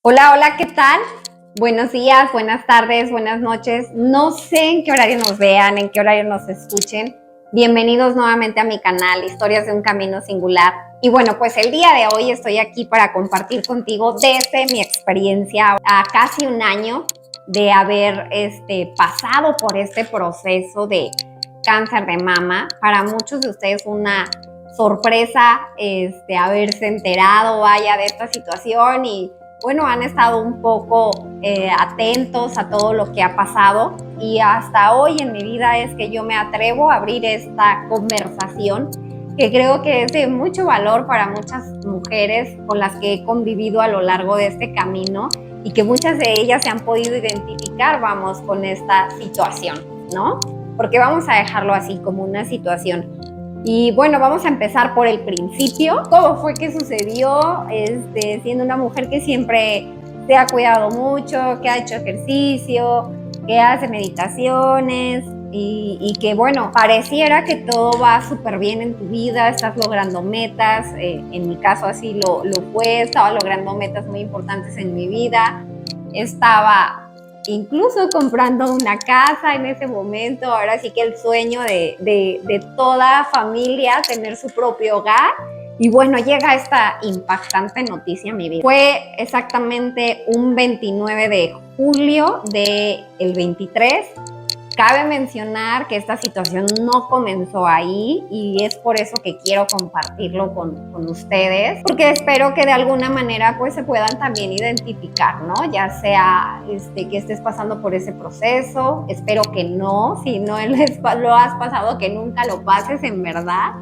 Hola, hola, ¿qué tal? Buenos días, buenas tardes, buenas noches. No sé en qué horario nos vean, en qué horario nos escuchen. Bienvenidos nuevamente a mi canal, Historias de un Camino Singular. Y bueno, pues el día de hoy estoy aquí para compartir contigo desde mi experiencia a casi un año de haber pasado por este proceso de cáncer de mama. Para muchos de ustedes una sorpresa haberse enterado, vaya, de esta situación y bueno, han estado un poco atentos a todo lo que ha pasado y hasta hoy en mi vida es que yo me atrevo a abrir esta conversación que creo que es de mucho valor para muchas mujeres con las que he convivido a lo largo de este camino y que muchas de ellas se han podido identificar, vamos, con esta situación, ¿no? Porque vamos a dejarlo así como una situación. Y bueno, vamos a empezar por el principio. ¿Cómo fue que sucedió? Siendo una mujer que siempre se ha cuidado mucho, que ha hecho ejercicio, que hace meditaciones y que bueno, pareciera que todo va súper bien en tu vida, estás logrando metas. En mi caso así lo fue, estaba logrando metas muy importantes en mi vida. Estaba incluso comprando una casa en ese momento, ahora sí que el sueño de toda familia, tener su propio hogar. Y bueno, llega esta impactante noticia a mi vida. Fue exactamente un 29 de julio del 23. Cabe mencionar que esta situación no comenzó ahí y es por eso que quiero compartirlo con ustedes, porque espero que de alguna manera pues se puedan también identificar, ¿no? Ya sea que estés pasando por ese proceso, espero que no, si no lo has pasado, que nunca lo pases en verdad,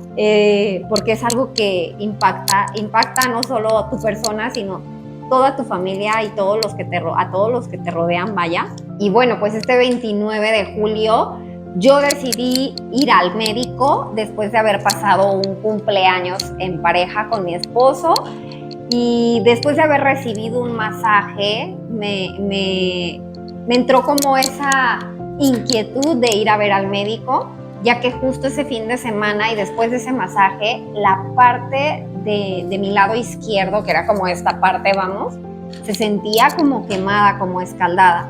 porque es algo que impacta no solo a tu persona, sino toda tu familia y a todos los que te rodean, vaya. Y bueno, pues este 29 de julio yo decidí ir al médico después de haber pasado un cumpleaños en pareja con mi esposo y después de haber recibido un masaje me entró como esa inquietud de ir a ver al médico, ya que justo ese fin de semana y después de ese masaje, la parte de mi lado izquierdo, que era como esta parte, vamos, se sentía como quemada, como escaldada.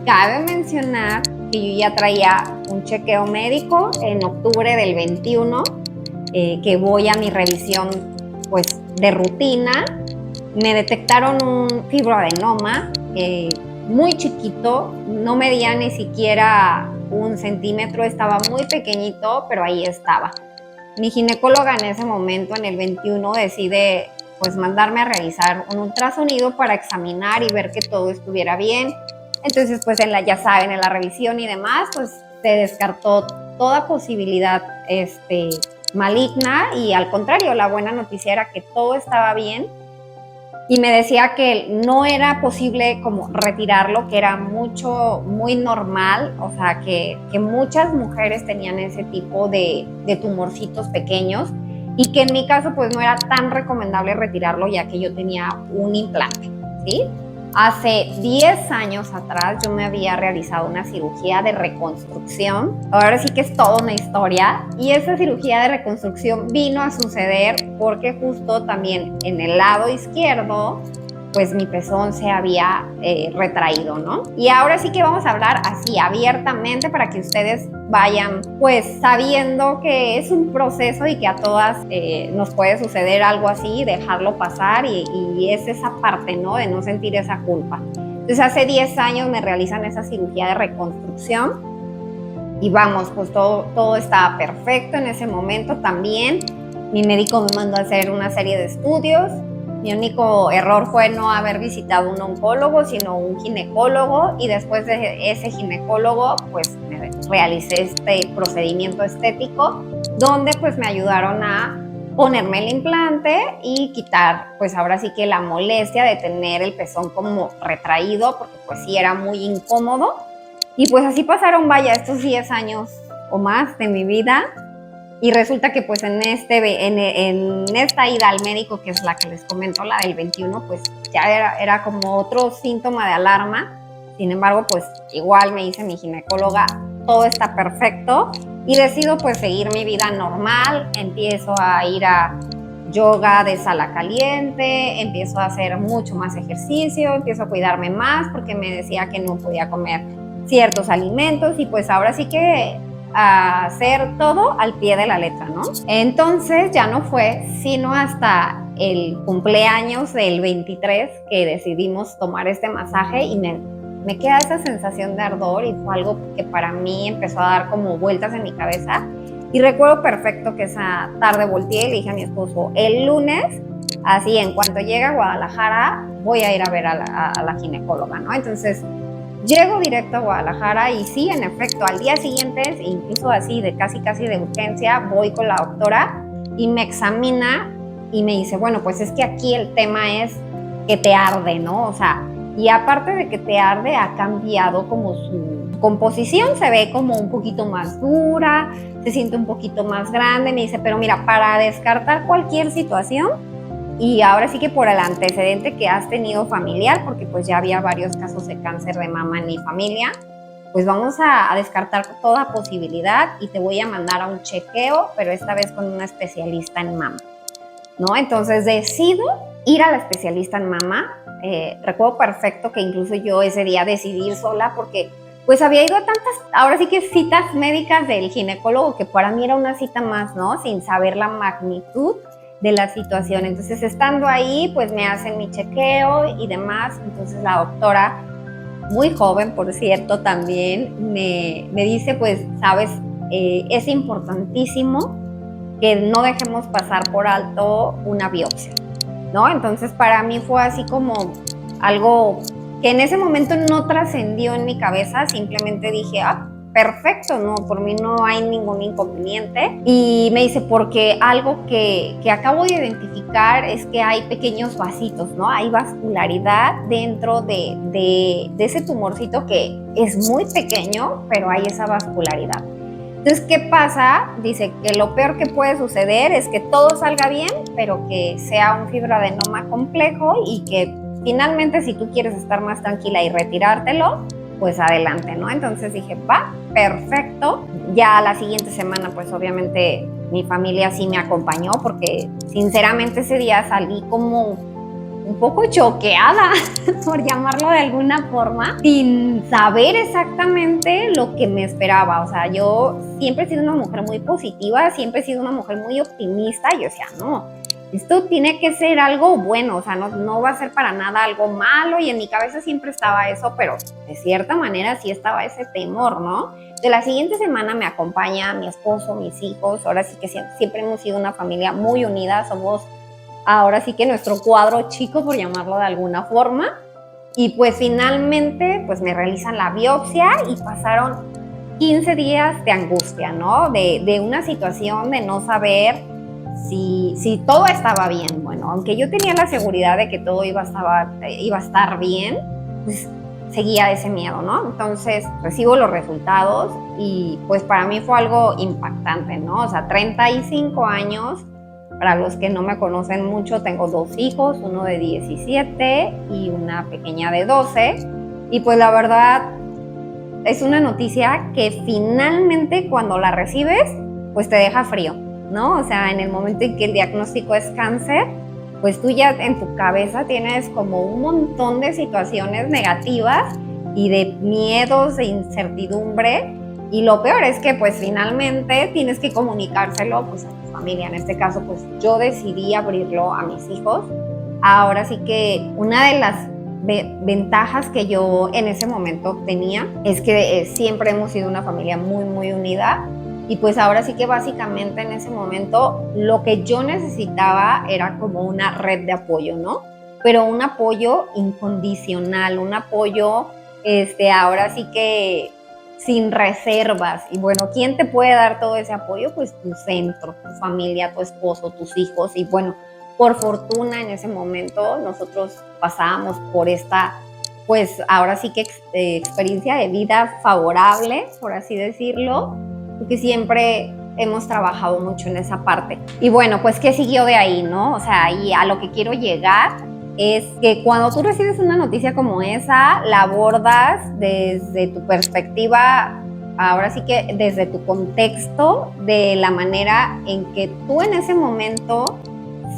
Cabe mencionar que yo ya traía un chequeo médico en octubre del 21, que voy a mi revisión pues de rutina. Me detectaron un fibroadenoma muy chiquito, no medía ni siquiera 1 centímetro, estaba muy pequeñito, pero ahí estaba. Mi ginecóloga en ese momento, en el 21, decide pues mandarme a realizar un ultrasonido para examinar y ver que todo estuviera bien. Entonces, pues ya saben, en la revisión y demás, pues se descartó toda posibilidad maligna y al contrario, la buena noticia era que todo estaba bien y me decía que no era posible como retirarlo, que era muy normal, o sea, que muchas mujeres tenían ese tipo de tumorcitos pequeños y que en mi caso pues no era tan recomendable retirarlo ya que yo tenía un implante, ¿sí? Hace 10 años atrás yo me había realizado una cirugía de reconstrucción. Ahora sí que es toda una historia. Y esa cirugía de reconstrucción vino a suceder porque justo también en el lado izquierdo pues mi pezón se había retraído, ¿no? Y ahora sí que vamos a hablar así abiertamente para que ustedes vayan pues sabiendo que es un proceso y que a todas nos puede suceder algo así, dejarlo pasar y es esa parte, ¿no? De no sentir esa culpa. Entonces hace 10 años me realizan esa cirugía de reconstrucción y vamos, pues todo estaba perfecto en ese momento también. Mi médico me mandó a hacer una serie de estudios. Mi único error fue no haber visitado un oncólogo, sino un ginecólogo, y después de ese ginecólogo, pues me realicé este procedimiento estético, donde pues me ayudaron a ponerme el implante y quitar, pues ahora sí que la molestia de tener el pezón como retraído, porque pues sí era muy incómodo. Y pues así pasaron, vaya, estos 10 años o más de mi vida. Y resulta que pues en esta ida al médico, que es la que les comento, la del 21, pues ya era como otro síntoma de alarma. Sin embargo, pues igual me dice mi ginecóloga, todo está perfecto y decido pues seguir mi vida normal. Empiezo a ir a yoga de sala caliente, empiezo a hacer mucho más ejercicio, empiezo a cuidarme más porque me decía que no podía comer ciertos alimentos y pues ahora sí que a hacer todo al pie de la letra, ¿no? Entonces ya no fue sino hasta el cumpleaños del 23 que decidimos tomar este masaje y me queda esa sensación de ardor y fue algo que para mí empezó a dar como vueltas en mi cabeza. Y recuerdo perfecto que esa tarde volteé y le dije a mi esposo, el lunes, así en cuanto llegue a Guadalajara, voy a ir a ver a la ginecóloga, ¿no? Entonces llego directo a Guadalajara y sí, en efecto, al día siguiente, incluso así de casi de urgencia, voy con la doctora y me examina y me dice, bueno, pues es que aquí el tema es que te arde, ¿no? O sea, y aparte de que te arde, ha cambiado como su composición, se ve como un poquito más dura, se siente un poquito más grande, me dice, pero mira, para descartar cualquier situación, y ahora sí que por el antecedente que has tenido familiar, porque pues ya había varios casos de cáncer de mama en mi familia, pues vamos a descartar toda posibilidad y te voy a mandar a un chequeo, pero esta vez con una especialista en mama, ¿no? Entonces decido ir a la especialista en mama. Recuerdo perfecto que incluso yo ese día decidí ir sola porque pues había ido a tantas, ahora sí que citas médicas del ginecólogo que para mí era una cita más, ¿no? Sin saber la magnitud de la situación. Entonces, estando ahí, pues me hacen mi chequeo y demás. Entonces, la doctora, muy joven, por cierto, también me dice, pues, sabes, es importantísimo que no dejemos pasar por alto una biopsia, ¿no? Entonces, para mí fue así como algo que en ese momento no trascendió en mi cabeza, simplemente dije, perfecto, no, por mí no hay ningún inconveniente. Y me dice, porque algo que acabo de identificar es que hay pequeños vasitos, ¿no? Hay vascularidad dentro de ese tumorcito que es muy pequeño, pero hay esa vascularidad. Entonces, ¿qué pasa? Dice que lo peor que puede suceder es que todo salga bien, pero que sea un fibroadenoma complejo y que finalmente si tú quieres estar más tranquila y retirártelo, pues adelante, ¿no? Entonces dije, va, perfecto. Ya la siguiente semana, pues obviamente mi familia sí me acompañó porque sinceramente ese día salí como un poco choqueada, por llamarlo de alguna forma, sin saber exactamente lo que me esperaba. O sea, yo siempre he sido una mujer muy positiva, siempre he sido una mujer muy optimista. Y yo decía, no, esto tiene que ser algo bueno, o sea, no va a ser para nada algo malo. Y en mi cabeza siempre estaba eso, pero de cierta manera sí estaba ese temor, ¿no? De la siguiente semana me acompaña mi esposo, mis hijos. Ahora sí que siempre hemos sido una familia muy unida, somos ahora sí que nuestro cuadro chico, por llamarlo de alguna forma. Y pues finalmente pues me realizan la biopsia y pasaron 15 días de angustia, ¿no? De una situación de no saber si todo estaba bien. Bueno, aunque yo tenía la seguridad de que todo iba a estar bien, pues seguía ese miedo, ¿no? Entonces recibo los resultados y pues para mí fue algo impactante, ¿no? O sea, 35 años. Para los que no me conocen mucho, tengo 2 hijos, uno de 17 y una pequeña de 12. Y pues la verdad es una noticia que finalmente cuando la recibes, pues te deja frío, ¿no? O sea, en el momento en que el diagnóstico es cáncer, pues tú ya en tu cabeza tienes como un montón de situaciones negativas y de miedos, de incertidumbre. Y lo peor es que pues finalmente tienes que comunicárselo pues a tu familia. En este caso pues yo decidí abrirlo a mis hijos. Ahora sí que una de las ventajas que yo en ese momento tenía es que siempre hemos sido una familia muy muy unida y pues ahora sí que básicamente en ese momento lo que yo necesitaba era como una red de apoyo, ¿no? Pero un apoyo incondicional, un apoyo ahora sí que sin reservas. Y bueno, ¿quién te puede dar todo ese apoyo? Pues tu centro, tu familia, tu esposo, tus hijos. Y bueno, por fortuna en ese momento nosotros pasábamos por esta, pues ahora sí que experiencia de vida favorable, por así decirlo, porque siempre hemos trabajado mucho en esa parte. Y bueno, pues ¿qué siguió de ahí, no? O sea, y a lo que quiero llegar es que cuando tú recibes una noticia como esa, la abordas desde tu perspectiva, ahora sí que desde tu contexto, de la manera en que tú en ese momento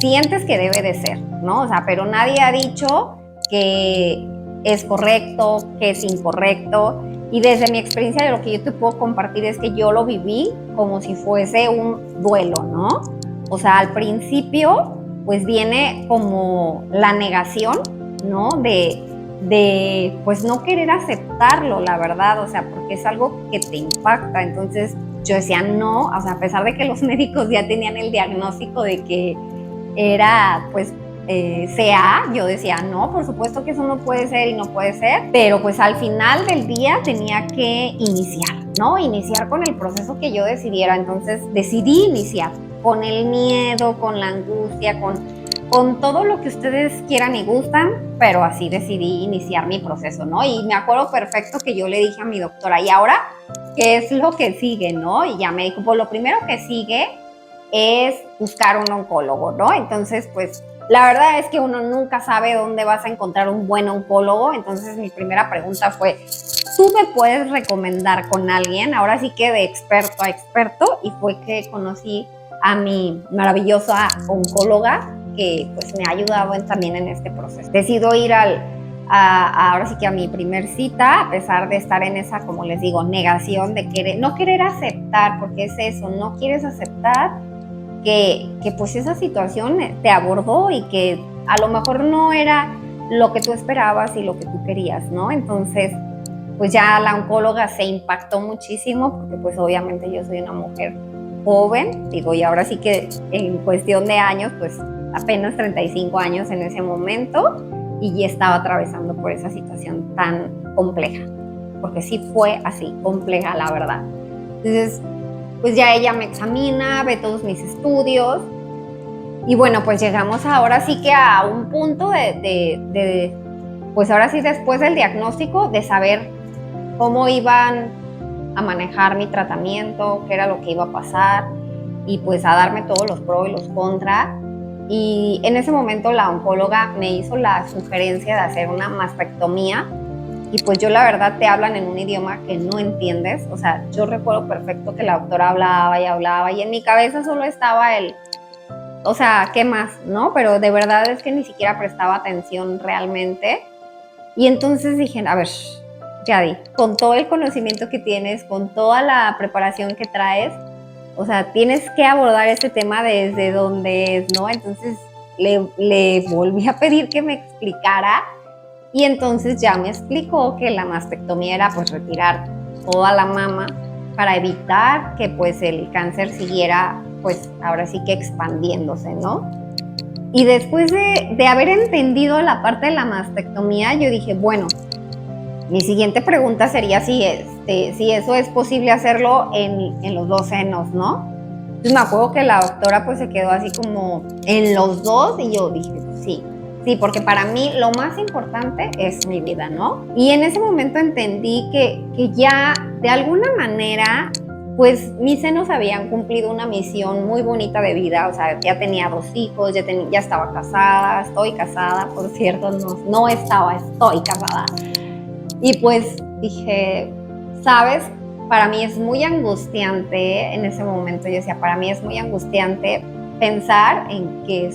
sientes que debe de ser, ¿no? O sea, pero nadie ha dicho que es correcto, que es incorrecto. Y desde mi experiencia, lo que yo te puedo compartir es que yo lo viví como si fuese un duelo, ¿no? O sea, al principio, pues viene como la negación, ¿no? De pues no querer aceptarlo, la verdad, o sea, porque es algo que te impacta. Entonces yo decía no, o sea, a pesar de que los médicos ya tenían el diagnóstico de que era pues CA, yo decía no, por supuesto que eso no puede ser y no puede ser, pero pues al final del día tenía que iniciar, ¿no? Iniciar con el proceso que yo decidiera. Entonces decidí iniciar con el miedo, con la angustia, con todo lo que ustedes quieran y gustan, pero así decidí iniciar mi proceso, ¿no? Y me acuerdo perfecto que yo le dije a mi doctora, ¿y ahora qué es lo que sigue, no? Y ya me dijo, pues lo primero que sigue es buscar un oncólogo, ¿no? Entonces, pues la verdad es que uno nunca sabe dónde vas a encontrar un buen oncólogo. Entonces mi primera pregunta fue, ¿tú me puedes recomendar con alguien? Ahora sí que de experto a experto, y fue que conocí a mi maravillosa oncóloga que pues me ha ayudado también en este proceso. Decido ir ahora sí que a mi primer cita, a pesar de estar en esa, como les digo, negación de no querer aceptar, porque es eso, no quieres aceptar que pues esa situación te abordó y que a lo mejor no era lo que tú esperabas y lo que tú querías, ¿no? Entonces, pues ya la oncóloga se impactó muchísimo porque pues obviamente yo soy una mujer joven, digo, y ahora sí que en cuestión de años, pues apenas 35 años en ese momento, y ya estaba atravesando por esa situación tan compleja, porque sí fue así, compleja la verdad. Entonces, pues ya ella me examina, ve todos mis estudios, y bueno, pues llegamos ahora sí que a un punto pues ahora sí después del diagnóstico, de saber cómo iban a manejar mi tratamiento, qué era lo que iba a pasar, y pues a darme todos los pros y los contras. Y en ese momento la oncóloga me hizo la sugerencia de hacer una mastectomía, y pues yo la verdad te hablan en un idioma que no entiendes. O sea, yo recuerdo perfecto que la doctora hablaba y en mi cabeza solo estaba o sea, ¿qué más? ¿No? Pero de verdad es que ni siquiera prestaba atención realmente. Y entonces dije, a ver, Yadi, con todo el conocimiento que tienes, con toda la preparación que traes, o sea, tienes que abordar este tema desde donde es, ¿no? Entonces le volví a pedir que me explicara, y entonces ya me explicó que la mastectomía era pues retirar toda la mama para evitar que pues el cáncer siguiera pues ahora sí que expandiéndose, ¿no? Y después de haber entendido la parte de la mastectomía, yo dije, bueno, mi siguiente pregunta sería si eso es posible hacerlo en los dos senos, ¿no? Entonces me acuerdo que la doctora pues se quedó así como en los dos, y yo dije, sí, porque para mí lo más importante es mi vida, ¿no? Y en ese momento entendí que ya de alguna manera pues mis senos habían cumplido una misión muy bonita de vida. O sea, ya tenía 2 hijos, ya estaba casada, estoy casada, por cierto, no estaba, estoy casada. Y pues dije, ¿sabes? Para mí es muy angustiante en ese momento. Yo decía, para mí es muy angustiante pensar en que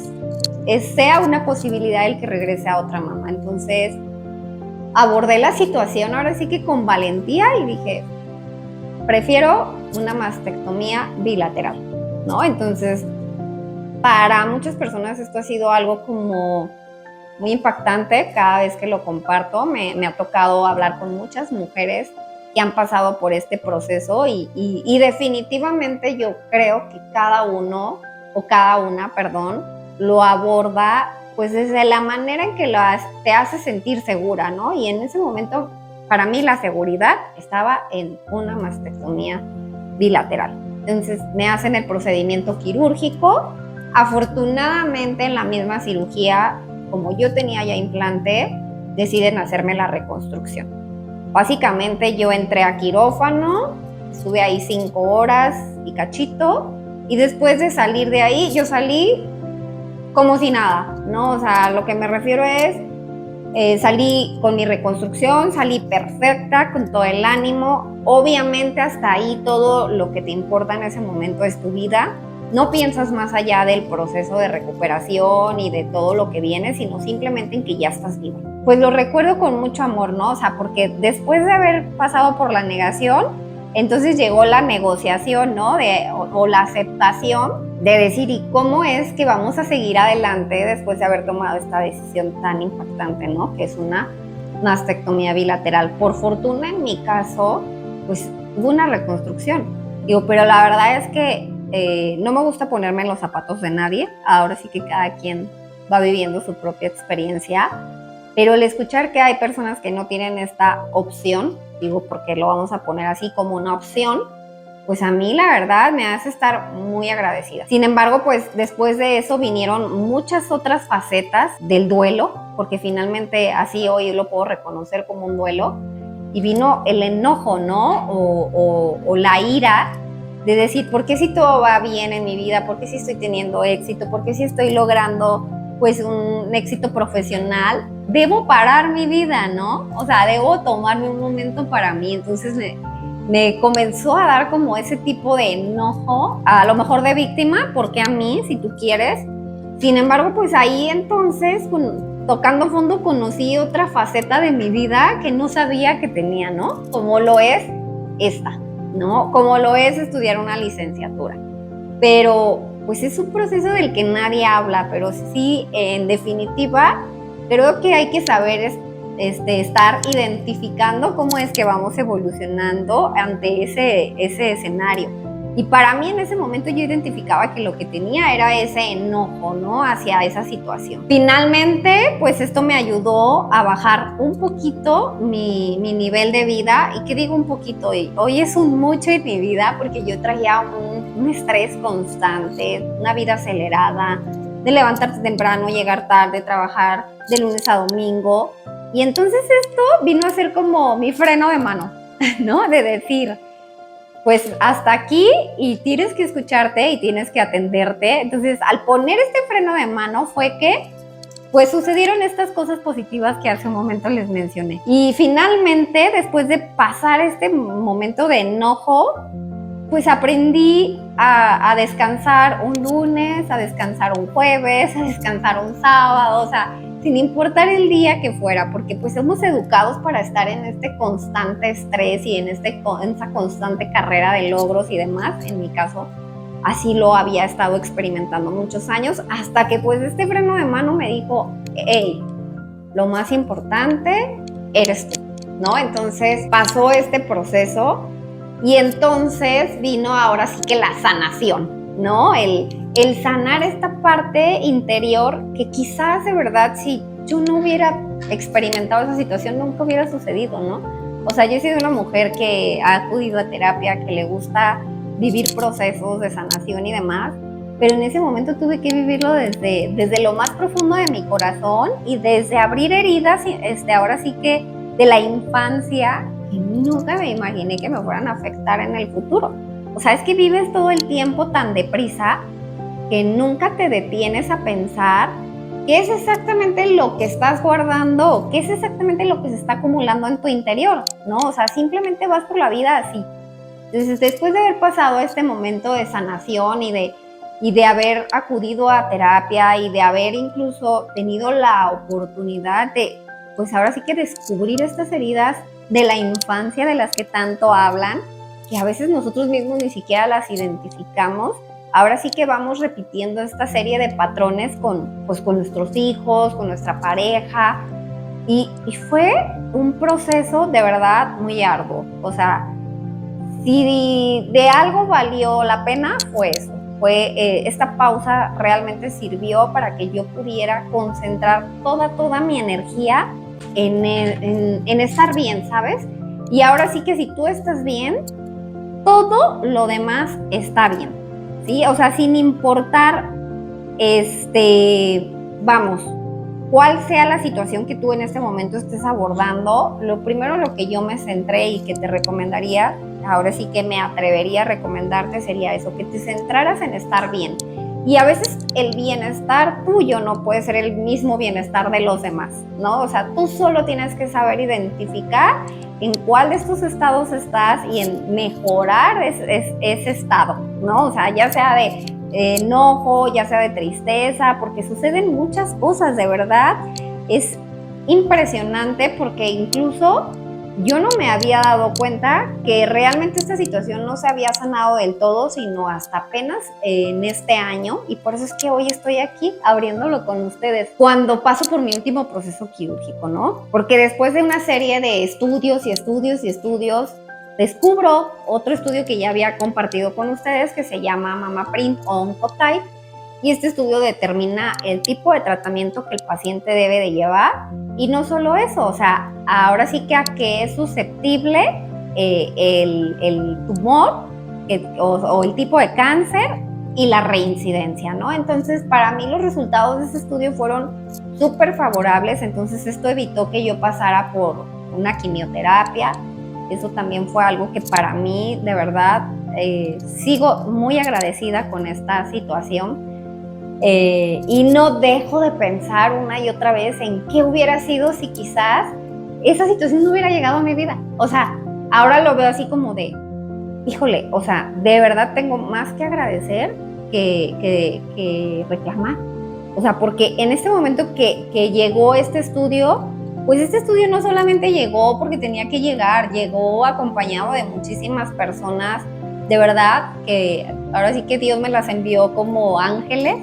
sea una posibilidad el que regrese a otra mamá. Entonces abordé la situación ahora sí que con valentía y dije, prefiero una mastectomía bilateral, ¿no? Entonces, para muchas personas esto ha sido algo como muy impactante. Cada vez que lo comparto, me ha tocado hablar con muchas mujeres que han pasado por este proceso, y definitivamente yo creo que cada uno, o cada una, perdón, lo aborda pues desde la manera en que te hace sentir segura, ¿no? Y en ese momento, para mí la seguridad estaba en una mastectomía bilateral. Entonces me hacen el procedimiento quirúrgico. Afortunadamente en la misma cirugía, como yo tenía ya implante, deciden hacerme la reconstrucción. Básicamente yo entré a quirófano, estuve ahí 5 horas y cachito, y después de salir de ahí, yo salí como si nada, ¿no? O sea, lo que me refiero es, salí con mi reconstrucción, salí perfecta, con todo el ánimo. Obviamente hasta ahí todo lo que te importa en ese momento es tu vida. no piensas más allá del proceso de recuperación y de todo lo que viene, sino simplemente en que ya estás viva. Pues lo recuerdo con mucho amor, ¿no? O sea, porque después de haber pasado por la negación, entonces llegó la negociación, ¿no? O la aceptación de decir, ¿y cómo es que vamos a seguir adelante después de haber tomado esta decisión tan impactante, ¿no? Que es una mastectomía bilateral. Por fortuna, en mi caso, pues hubo una reconstrucción. Digo, pero la verdad es que no me gusta ponerme en los zapatos de nadie. Ahora sí que cada quien va viviendo su propia experiencia. Pero el escuchar que hay personas que no tienen esta opción, digo, porque lo vamos a poner así como una opción, pues a mí la verdad me hace estar muy agradecida. Sin embargo, pues después de eso vinieron muchas otras facetas del duelo, porque finalmente así hoy lo puedo reconocer como un duelo, y vino el enojo, ¿no? O la ira de decir, ¿por qué si todo va bien en mi vida? ¿Por qué si estoy teniendo éxito? ¿Por qué si estoy logrando pues un éxito profesional? Debo parar mi vida, ¿no? O sea, debo tomarme un momento para mí. Entonces me comenzó a dar como ese tipo de enojo, a lo mejor de víctima, porque a mí, si tú quieres. Sin embargo, pues ahí entonces, tocando fondo, conocí otra faceta de mi vida que no sabía que tenía, ¿no? Como lo es esta, ¿no? Como lo es estudiar una licenciatura. Pero pues es un proceso del que nadie habla, pero sí, en definitiva, creo que hay que saber estar identificando cómo es que vamos evolucionando ante ese escenario. Y para mí en ese momento yo identificaba que lo que tenía era ese enojo, ¿no? Hacia esa situación. Finalmente, pues esto me ayudó a bajar un poquito mi nivel de vida. ¿Y qué digo un poquito? Hoy es un mucho en mi vida porque yo traía un estrés constante, una vida acelerada, de levantarte temprano, llegar tarde, trabajar de lunes a domingo. Y entonces esto vino a ser como mi freno de mano, ¿no? De decir, pues hasta aquí y tienes que escucharte y tienes que atenderte. Entonces, al poner este freno de mano fue que pues sucedieron estas cosas positivas que hace un momento les mencioné. Y finalmente, después de pasar este momento de enojo, pues aprendí a descansar un lunes, a descansar un jueves, a descansar un sábado, o sea, sin importar el día que fuera, porque pues somos educados para estar en este constante estrés y en esa constante carrera de logros y demás. En mi caso, así lo había estado experimentando muchos años, hasta que pues este freno de mano me dijo, hey, lo más importante eres tú, ¿no? Entonces pasó este proceso y entonces vino ahora sí que la sanación, ¿no? El sanar esta parte interior que quizás de verdad si yo no hubiera experimentado esa situación nunca hubiera sucedido, ¿no? O sea, yo he sido una mujer que ha acudido a terapia, que le gusta vivir procesos de sanación y demás, pero en ese momento tuve que vivirlo desde lo más profundo de mi corazón y desde abrir heridas, ahora sí que de la infancia, que nunca me imaginé que me fueran a afectar en el futuro. O sea, es que vives todo el tiempo tan deprisa que nunca te detienes a pensar qué es exactamente lo que estás guardando, qué es exactamente lo que se está acumulando en tu interior, ¿no? O sea, simplemente vas por la vida así. Entonces, después de haber pasado este momento de sanación y de haber acudido a terapia y de haber incluso tenido la oportunidad de, pues ahora sí que descubrir estas heridas de la infancia de las que tanto hablan, que a veces nosotros mismos ni siquiera las identificamos, ahora sí que vamos repitiendo esta serie de patrones con nuestros hijos, con nuestra pareja, y fue un proceso de verdad muy arduo. O sea, si de algo valió la pena, fue eso. Esta pausa realmente sirvió para que yo pudiera concentrar toda mi energía en estar bien, ¿sabes? Y ahora sí que si tú estás bien, todo lo demás está bien, ¿sí? O sea, sin importar, vamos, cuál sea la situación que tú en este momento estés abordando, lo primero lo que yo me centré y que te recomendaría, ahora sí que me atrevería a recomendarte sería eso, que te centraras en estar bien. Y a veces el bienestar tuyo no puede ser el mismo bienestar de los demás, ¿no? O sea, tú solo tienes que saber identificar en cuál de estos estados estás y en mejorar ese estado, ¿no? O sea, ya sea de enojo, ya sea de tristeza, porque suceden muchas cosas, de verdad. Es impresionante porque incluso yo no me había dado cuenta que realmente esta situación no se había sanado del todo, sino hasta apenas en este año, y por eso es que hoy estoy aquí abriéndolo con ustedes, cuando paso por mi último proceso quirúrgico, ¿no? Porque después de una serie de estudios y estudios y estudios, descubro otro estudio que ya había compartido con ustedes que se llama MammaPrint Oncotype, y este estudio determina el tipo de tratamiento que el paciente debe de llevar. Y no solo eso, o sea, ahora sí que a qué es susceptible el tumor o el tipo de cáncer y la reincidencia, ¿no? Entonces, para mí los resultados de ese estudio fueron súper favorables. Entonces, esto evitó que yo pasara por una quimioterapia. Eso también fue algo que para mí, de verdad, sigo muy agradecida con esta situación. Y no dejo de pensar una y otra vez en qué hubiera sido si quizás esa situación no hubiera llegado a mi vida. O sea, ahora lo veo así como de, híjole, o sea, de verdad tengo más que agradecer que reclamar. O sea, porque en este momento que llegó este estudio, pues este estudio no solamente llegó porque tenía que llegar, llegó acompañado de muchísimas personas, de verdad, que ahora sí que Dios me las envió como ángeles.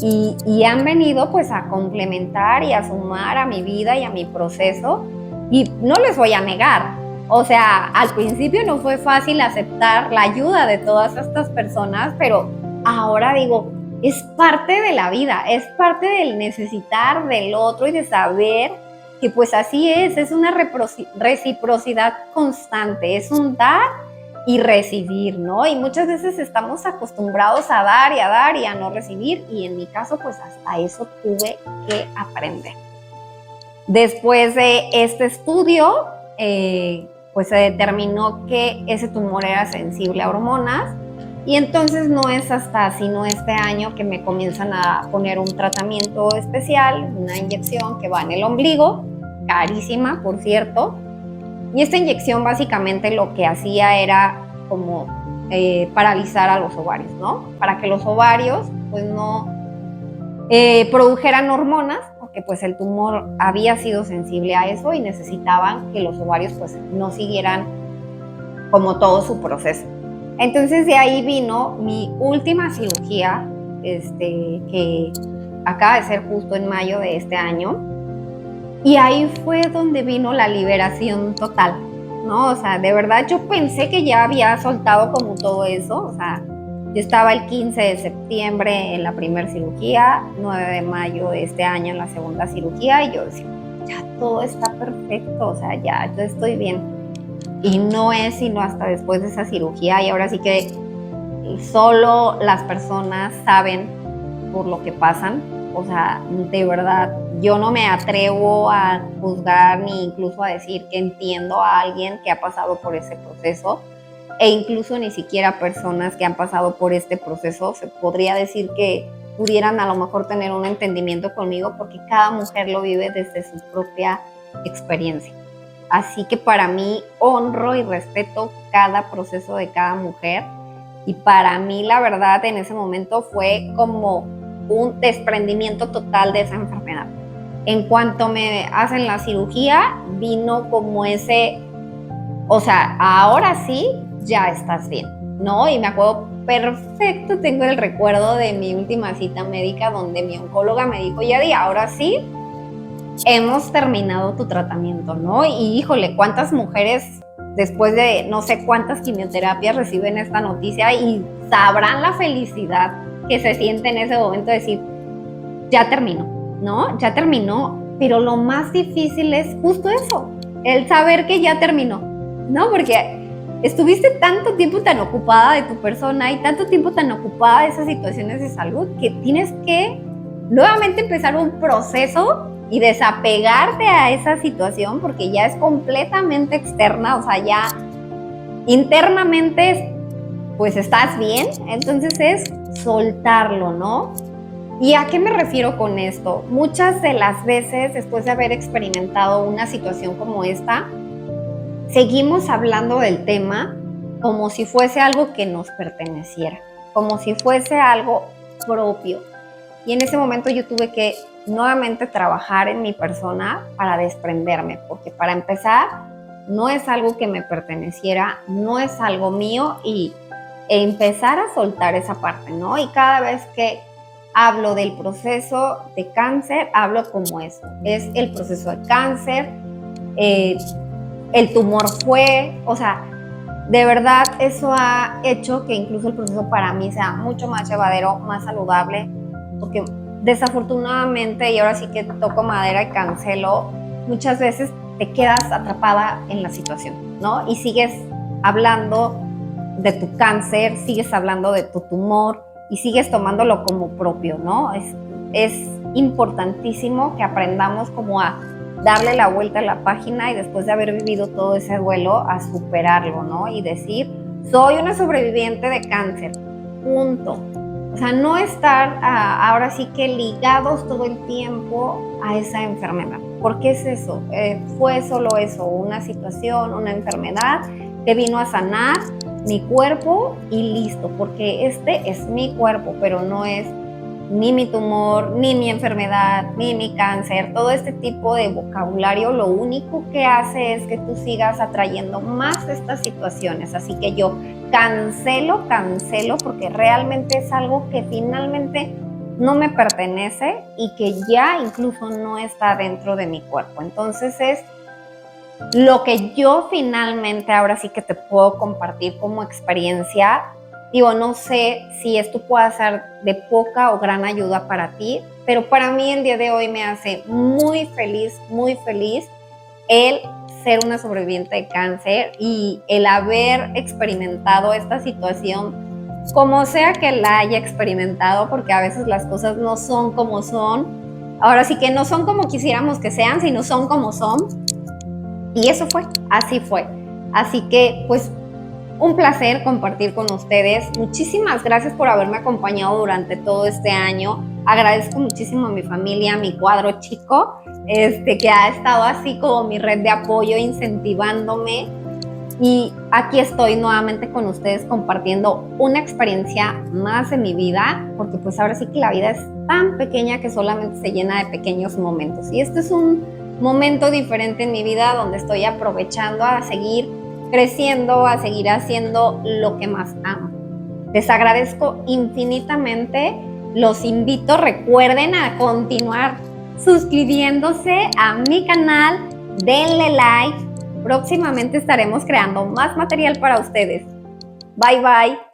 Y han venido pues a complementar y a sumar a mi vida y a mi proceso. Y no les voy a negar, o sea, al principio no fue fácil aceptar la ayuda de todas estas personas, pero ahora digo, es parte de la vida, es parte del necesitar del otro y de saber que pues así es una reciprocidad constante, es un dar y recibir, ¿no? Y muchas veces estamos acostumbrados a dar y a no recibir, y en mi caso, pues hasta eso tuve que aprender. Después de este estudio, pues se determinó que ese tumor era sensible a hormonas, y entonces no es hasta sino este año que me comienzan a poner un tratamiento especial, una inyección que va en el ombligo, carísima, por cierto. Y esta inyección básicamente lo que hacía era como paralizar a los ovarios, ¿no? Para que los ovarios pues no produjeran hormonas, porque pues el tumor había sido sensible a eso y necesitaban que los ovarios pues no siguieran como todo su proceso. Entonces de ahí vino mi última cirugía, que acaba de ser justo en mayo de este año. Y ahí fue donde vino la liberación total, ¿no? O sea, de verdad yo pensé que ya había soltado como todo eso. O sea, yo estaba el 15 de septiembre en la primera cirugía, 9 de mayo de este año en la segunda cirugía, y yo decía, ya todo está perfecto, o sea, ya yo estoy bien. Y no es sino hasta después de esa cirugía, y ahora sí que solo las personas saben por lo que pasan. O sea, de verdad, yo no me atrevo a juzgar ni incluso a decir que entiendo a alguien que ha pasado por ese proceso, e incluso ni siquiera personas que han pasado por este proceso se podría decir que pudieran a lo mejor tener un entendimiento conmigo, porque cada mujer lo vive desde su propia experiencia. Así que para mí honro y respeto cada proceso de cada mujer, y para mí la verdad en ese momento fue como un desprendimiento total de esa enfermedad. En cuanto me hacen la cirugía, vino como ese, o sea, ahora sí, ya estás bien, ¿no? Y me acuerdo perfecto, tengo el recuerdo de mi última cita médica donde mi oncóloga me dijo, Yadi, ahora sí, hemos terminado tu tratamiento, ¿no? Y híjole, cuántas mujeres después de no sé cuántas quimioterapias reciben esta noticia y sabrán la felicidad que se siente en ese momento de decir, ya terminó, ¿no? Ya terminó, pero lo más difícil es justo eso, el saber que ya terminó, ¿no? Porque estuviste tanto tiempo tan ocupada de tu persona y tanto tiempo tan ocupada de esas situaciones de salud que tienes que nuevamente empezar un proceso y desapegarte a esa situación, porque ya es completamente externa, o sea, ya internamente pues estás bien, entonces es soltarlo, ¿no? ¿Y a qué me refiero con esto? Muchas de las veces, después de haber experimentado una situación como esta, seguimos hablando del tema como si fuese algo que nos perteneciera. como si fuese algo propio. Y en ese momento yo tuve que nuevamente trabajar en mi persona para desprenderme, porque para empezar no es algo que me perteneciera, no es algo mío y empezar a soltar esa parte, ¿no? Y cada vez que hablo del proceso de cáncer, hablo como eso, es el proceso de cáncer, el tumor fue, o sea, de verdad eso ha hecho que incluso el proceso para mí sea mucho más llevadero, más saludable, porque desafortunadamente, y ahora sí que toco madera y cancelo, muchas veces te quedas atrapada en la situación, ¿no? Y sigues hablando de tu cáncer, sigues hablando de tu tumor y sigues tomándolo como propio, ¿no? Es importantísimo que aprendamos como a darle la vuelta a la página y después de haber vivido todo ese duelo, a superarlo, ¿no? Y decir, soy una sobreviviente de cáncer, punto. O sea, no estar ahora sí que ligados todo el tiempo a esa enfermedad. ¿Por qué es eso? Fue solo eso, una situación, una enfermedad que vino a sanar mi cuerpo y listo, porque este es mi cuerpo, pero no es ni mi tumor, ni mi enfermedad, ni mi cáncer. Todo este tipo de vocabulario lo único que hace es que tú sigas atrayendo más estas situaciones. Así que yo cancelo, porque realmente es algo que finalmente no me pertenece y que ya incluso no está dentro de mi cuerpo. Entonces es lo que yo finalmente ahora sí que te puedo compartir como experiencia. Digo, no sé si esto pueda ser de poca o gran ayuda para ti, pero para mí el día de hoy me hace muy feliz el ser una sobreviviente de cáncer y el haber experimentado esta situación, como sea que la haya experimentado, porque a veces las cosas no son como son. Ahora sí que no son como quisiéramos que sean, sino son como son. Y eso fue, así fue. Así que, pues, un placer compartir con ustedes. Muchísimas gracias por haberme acompañado durante todo este año. Agradezco muchísimo a mi familia, a mi cuadro chico, que ha estado así como mi red de apoyo, incentivándome. Y aquí estoy nuevamente con ustedes compartiendo una experiencia más de mi vida, porque pues ahora sí que la vida es tan pequeña que solamente se llena de pequeños momentos. Y este es un momento diferente en mi vida donde estoy aprovechando a seguir creciendo, a seguir haciendo lo que más amo. Les agradezco infinitamente. Los invito, recuerden a continuar suscribiéndose a mi canal, denle like. Próximamente estaremos creando más material para ustedes. Bye bye.